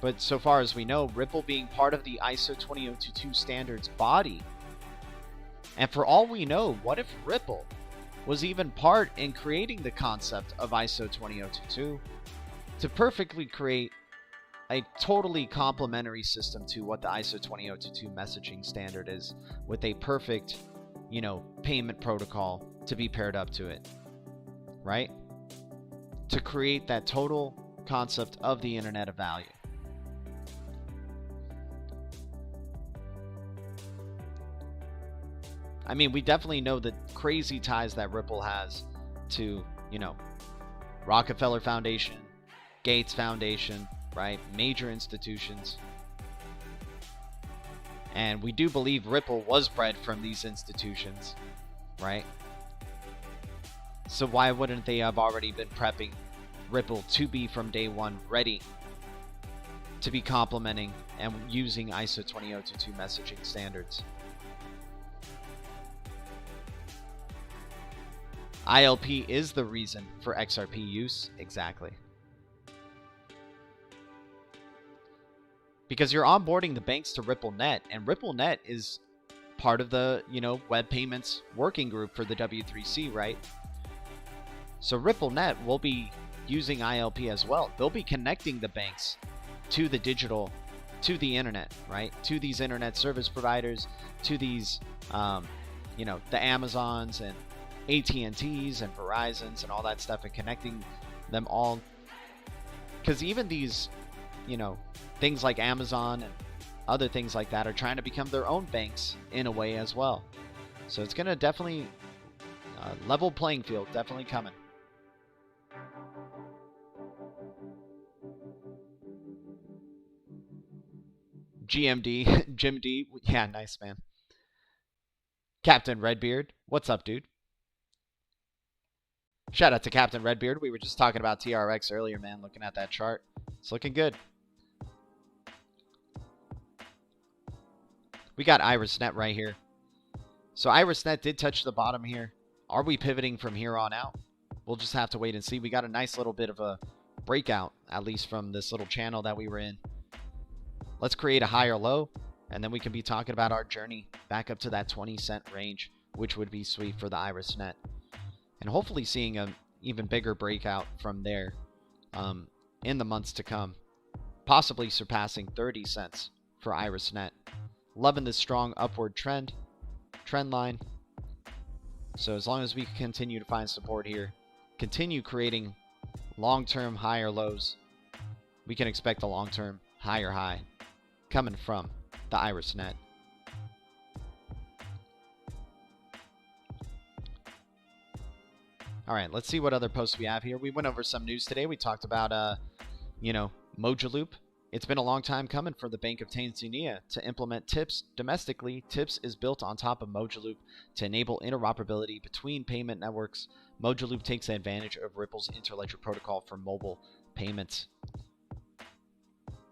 But so far as we know, Ripple being part of the ISO 20022 standards body, and for all we know, what if Ripple was even part in creating the concept of ISO 20022 to perfectly create a totally complementary system to what the ISO 20022 messaging standard is, with a perfect, payment protocol to be paired up to it, right? To create that total concept of the Internet of Value. I mean, we definitely know the crazy ties that Ripple has to, Rockefeller Foundation, Gates Foundation, right? Major institutions. And we do believe Ripple was bred from these institutions, right? So why wouldn't they have already been prepping Ripple to be from day one ready to be complementing and using ISO 20022 messaging standards? ILP is the reason for XRP use, exactly. Because you're onboarding the banks to RippleNet, and RippleNet is part of the, web payments working group for the W3C, right? So RippleNet will be using ILP as well. They'll be connecting the banks to the digital, to the internet, right? To these internet service providers, to these, the Amazons and AT&Ts and Verizons and all that stuff, and connecting them all. Because even these, things like Amazon and other things like that are trying to become their own banks in a way as well. So it's going to definitely level playing field, definitely coming. GMD, Jim D, yeah, nice, man. Captain Redbeard, what's up, dude? Shout out to Captain Redbeard. We were just talking about TRX earlier, man, looking at that chart. It's looking good. We got IrisNet right here. So IrisNet did touch the bottom here. Are we pivoting from here on out? We'll just have to wait and see. We got a nice little bit of a breakout, at least from this little channel that we were in. Let's create a higher low, and then we can be talking about our journey back up to that 20-cent range, which would be sweet for the IrisNet. And hopefully seeing an even bigger breakout from there in the months to come, possibly surpassing 30 cents for IrisNet. Loving this strong upward trend line. So as long as we continue to find support here, continue creating long-term higher lows, we can expect a long-term higher high coming from the IrisNet. All right, let's see what other posts we have here. We went over some news today. We talked about, Mojaloop. It's been a long time coming for the Bank of Tanzania to implement TIPS domestically. TIPS is built on top of Mojaloop to enable interoperability between payment networks. Mojaloop takes advantage of Ripple's interledger protocol for mobile payments.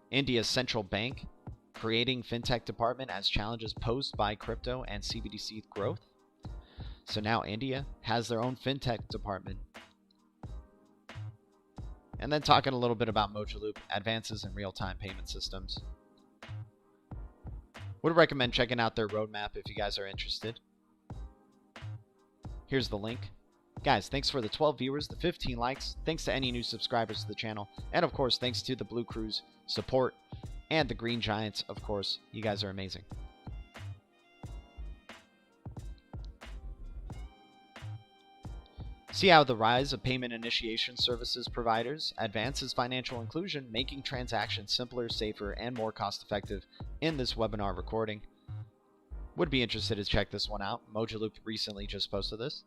India's central bank creating fintech department as challenges posed by crypto and CBDC growth. So now India has their own fintech department. And then talking a little bit about Mojaloop, advances in real-time payment systems. Would recommend checking out their roadmap if you guys are interested. Here's the link. Guys, thanks for the 12 viewers, the 15 likes. Thanks to any new subscribers to the channel. And of course, thanks to the BLUECREW's support and the Green Giants, of course. You guys are amazing. See how the rise of payment initiation services providers advances financial inclusion, making transactions simpler, safer, and more cost-effective in this webinar recording. Would be interested to check this one out. Mojaloop recently just posted this.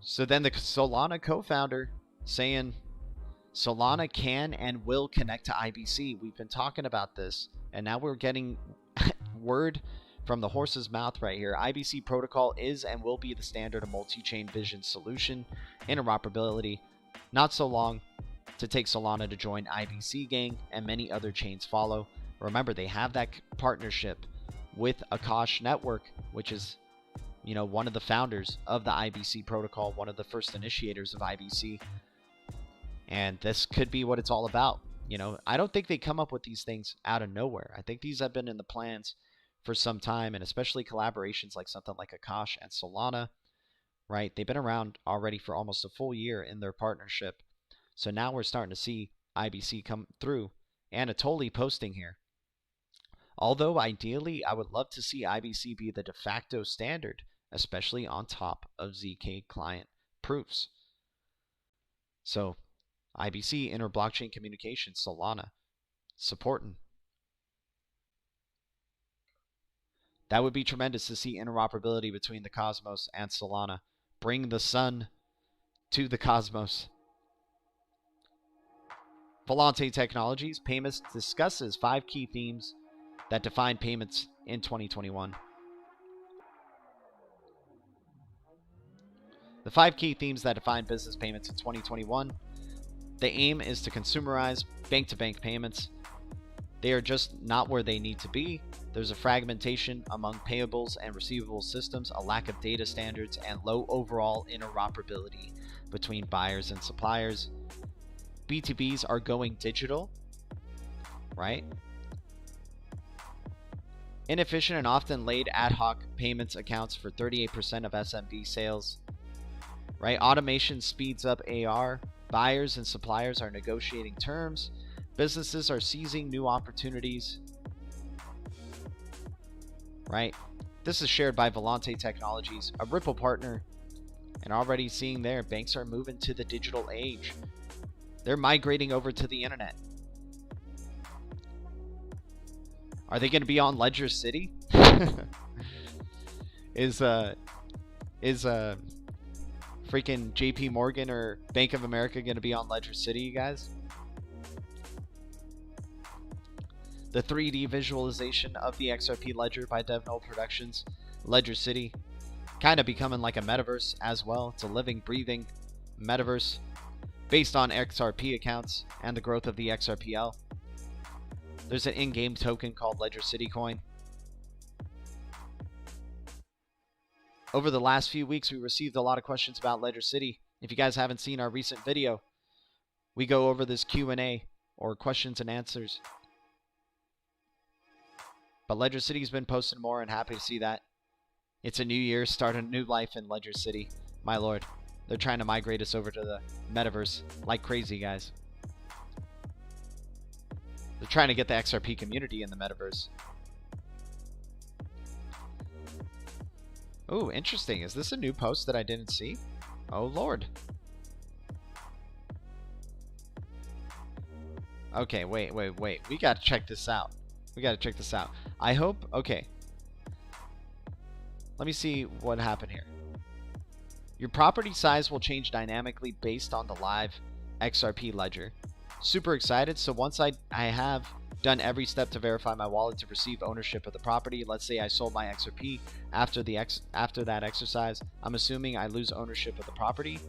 So then the Solana co-founder saying Solana can and will connect to IBC. We've been talking about this, and now we're getting word from the horse's mouth right here. IBC protocol is and will be the standard of multi-chain vision solution. Interoperability. Not so long to take Solana to join IBC gang, and many other chains follow. Remember, they have that partnership with Akash Network, which is, you know, one of the founders of the IBC protocol, one of the first initiators of IBC. And this could be what it's all about. You know, I don't think they come up with these things out of nowhere. I think these have been in the plans for some time, and especially collaborations like something like Akash and Solana, right? They've been around already for almost a full year in their partnership. So now we're starting to see IBC come through. Anatoly posting here. Although ideally, I would love to see IBC be the de facto standard, especially on top of ZK client proofs. So IBC, inter-blockchain communication, Solana, supporting. That would be tremendous to see interoperability between the Cosmos and Solana. Bring the sun to the Cosmos. Volante Technologies Payments discusses 5 key themes that define payments in 2021. The 5 key themes that define business payments in 2021. The aim is to consumerize bank-to-bank payments. They are just not where they need to be. There's a fragmentation among payables and receivable systems, a lack of data standards, and low overall interoperability between buyers and suppliers. B2Bs are going digital, right? Inefficient and often laid ad hoc payments accounts for 38% of SMB sales, right? Automation speeds up AR. Buyers and suppliers are negotiating terms. Businesses are seizing new opportunities, right? This is shared by Volante Technologies, a Ripple partner, and already seeing there, banks are moving to the digital age. They're migrating over to the internet. Are they going to be on Ledger City? Is freaking JP Morgan or Bank of America going to be on Ledger City, you guys? The 3D visualization of the XRP ledger by DevNull Productions, Ledger City, kind of becoming like a metaverse as well. It's a living, breathing metaverse based on XRP accounts and the growth of the XRPL. There's an in-game token called Ledger City Coin. Over the last few weeks, we received a lot of questions about Ledger City. If you guys haven't seen our recent video, we go over this Q&A or questions and answers. But Ledger City's been posting more, and happy to see that. It's a new year, start a new life in Ledger City. My lord, they're trying to migrate us over to the metaverse like crazy, guys. They're trying to get the XRP community in the metaverse. Oh, interesting. Is this a new post that I didn't see? Oh, Lord. Okay, wait. We got to check this out. I hope... Okay. Let me see what happened here. Your property size will change dynamically based on the live XRP ledger. Super excited. So once I have done every step to verify my wallet to receive ownership of the property, let's say I sold my XRP after that exercise, I'm assuming I lose ownership of the property.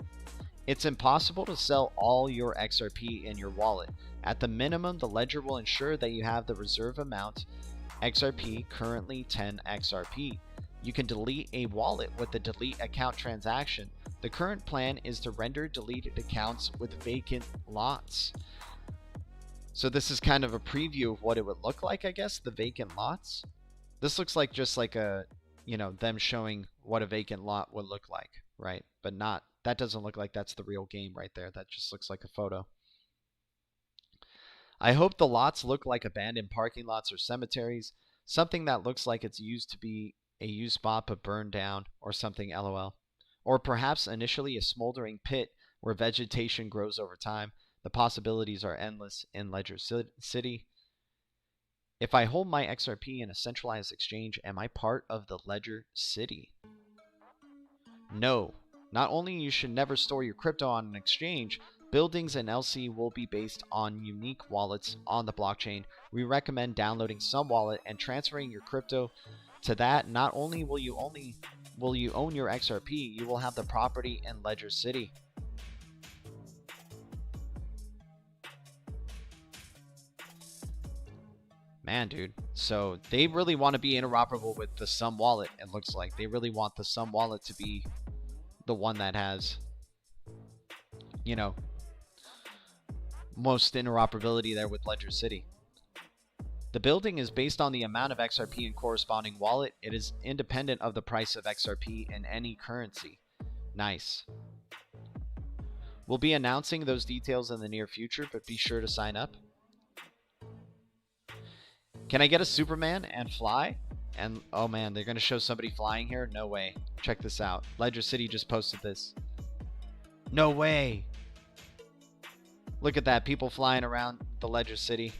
It's impossible to sell all your XRP in your wallet. At the minimum, the ledger will ensure that you have the reserve amount XRP, currently 10 XRP. You can delete a wallet with the delete account transaction. The current plan is to render deleted accounts with vacant lots. So this is kind of a preview of what it would look like, I guess, the vacant lots. This looks like just like a, you know, them showing what a vacant lot would look like, right? But not, that doesn't look like that's the real game right there. That just looks like a photo. I hope the lots look like abandoned parking lots or cemeteries, something that looks like it's used to be a used spot but burned down or something, LOL. Or perhaps initially a smoldering pit where vegetation grows over time. The possibilities are endless in Ledger City. If I hold my XRP in a centralized exchange, am I part of the Ledger City? No. Not only you should never store your crypto on an exchange, buildings and LC will be based on unique wallets on the blockchain. We recommend downloading Xumm Wallet and transferring your crypto to that, not only will you own your XRP, you will have the property in Ledger City. Man, dude. So they really want to be interoperable with the Xumm Wallet, it looks like. They really want the Xumm Wallet to be the one that has, you know, most interoperability there with Ledger City. The building is based on the amount of XRP and corresponding wallet. It is independent of the price of XRP in any currency. Nice. We'll be announcing those details in the near future, but be sure to sign up. Can I get a Superman and fly? And oh man, they're going to show somebody flying here? No way. Check this out. Ledger City just posted this. No way. Look at that. People flying around the Ledger City.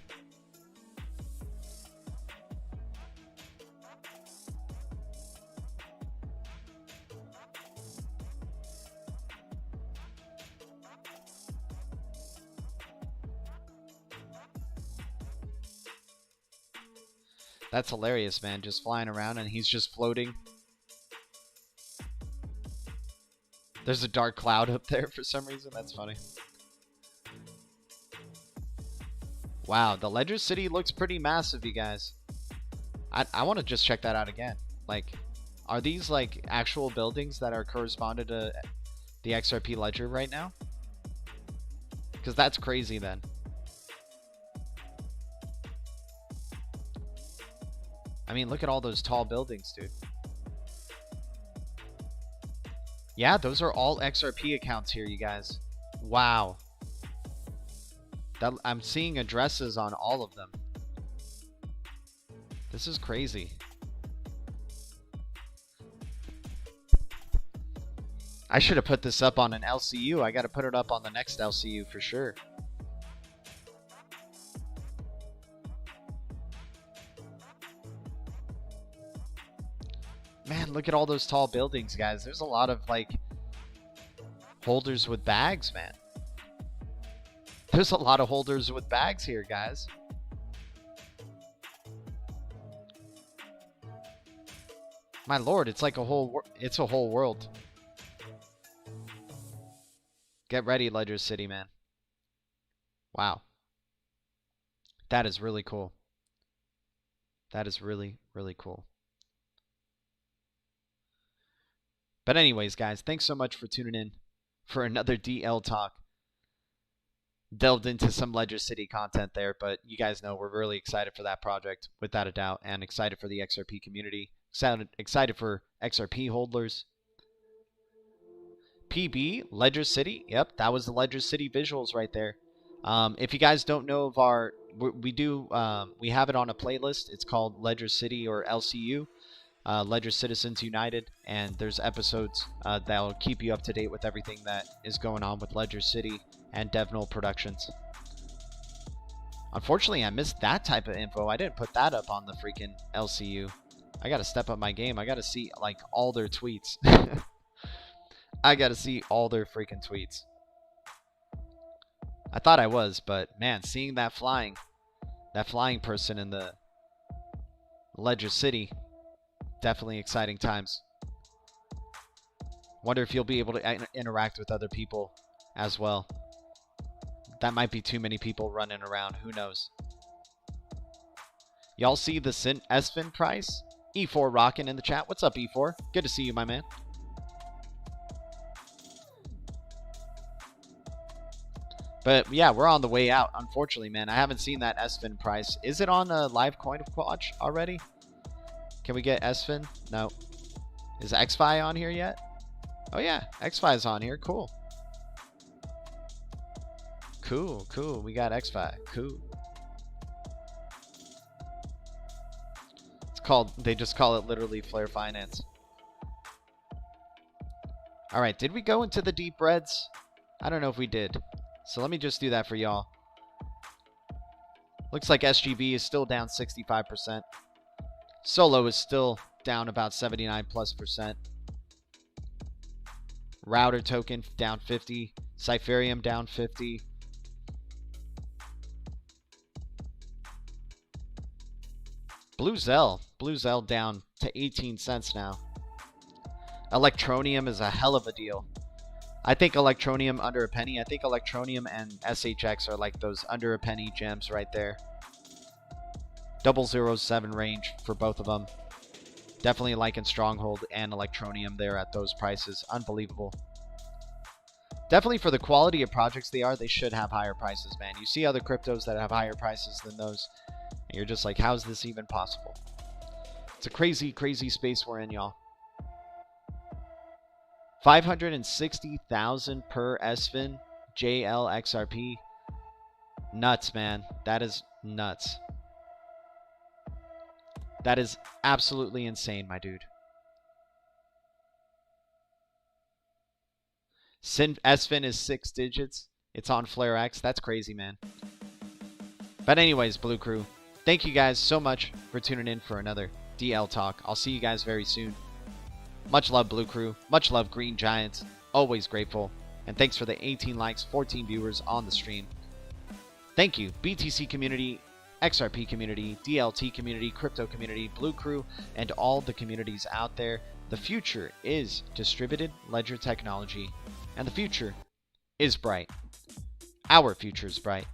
That's hilarious, man. Just flying around and he's just floating. There's a dark cloud up there for some reason. That's funny. Wow, the Ledger City looks pretty massive, you guys. I want to just check that out again. Like, are these like actual buildings that are corresponded to the XRP ledger right now? Because that's crazy then. I mean, look at all those tall buildings, dude. Yeah, those are all XRP accounts here, you guys. Wow. I'm seeing addresses on all of them. This is crazy. I should have put this up on an LCU. I got to put it up on the next LCU for sure. Man, look at all those tall buildings, guys. There's a lot of, like, holders with bags, man. There's a lot of holders with bags here, guys. My lord, it's like a whole world. Get ready, Ledger City, man. Wow. That is really cool. That is really, really cool. But anyways, guys, thanks so much for tuning in for another DLTalk. Delved into some Ledger City content there, but you guys know we're really excited for that project, without a doubt, and excited for the XRP community. Excited for XRP holders. PB, Ledger City. Yep, that was the Ledger City visuals right there. If you guys don't know of our, we have it on a playlist. It's called Ledger City or LCU. Ledger Citizens United, and there's episodes that'll keep you up to date with everything that is going on with Ledger City and DevNull Productions. Unfortunately, I missed that type of info. I didn't put that up on the freaking LCU. I gotta step up my game. I gotta see, like, all their tweets. I gotta see all their freaking tweets. I thought I was, but man, seeing that flying person in the Ledger City, definitely exciting times. Wonder if you'll be able to interact with other people as well. That might be too many people running around. Who knows? Y'all see the SFIN price? E4 rocking in the chat. What's up, E4? Good to see you, my man. But yeah, we're on the way out. Unfortunately, man, I haven't seen that SFIN price. Is it on live coin watch already? Can we get SFIN? No. Is XFi on here yet? Oh yeah, XFi is on here. Cool. Cool, cool. We got XFi. Cool. It's called, they just call it literally Flare Finance. All right, did we go into the deep reds? I don't know if we did. So let me just do that for y'all. Looks like SGB is still down 65%. Solo is still down about 79+%. Router token down 50. Cypherium down 50. Blue Zell down to 18 cents now. Electronium is a hell of a deal. I think Electronium under a penny. I think Electronium and SHX are like those under a penny gems right there. 007 range for both of them. Definitely liking Stronghold and Electronium there at those prices. Unbelievable. Definitely for the quality of projects they should have higher prices, man. You see other cryptos that have higher prices than those, and you're just like, how is this even possible? It's a crazy, crazy space we're in, y'all. 560,000 per SFIN, JLXRP. Nuts, man. That is nuts. That is absolutely insane, my dude. SFIN is 6 digits. It's on FlareX. That's crazy, man. But anyways, Blue Crew, thank you guys so much for tuning in for another DL Talk. I'll see you guys very soon. Much love, Blue Crew. Much love, Green Giants. Always grateful. And thanks for the 18 likes, 14 viewers on the stream. Thank you, BTC community, XRP community, DLT community, crypto community, Blue Crew, and all the communities out there. The future is distributed ledger technology, and the future is bright. Our future is bright.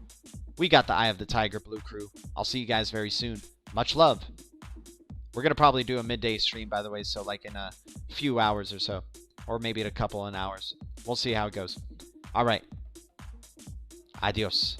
We got the eye of the tiger, Blue Crew. I'll see you guys very soon. Much love. We're going to probably do a midday stream, by the way, so like in a few hours or so. Or maybe in a couple of hours. We'll see how it goes. All right. Adios.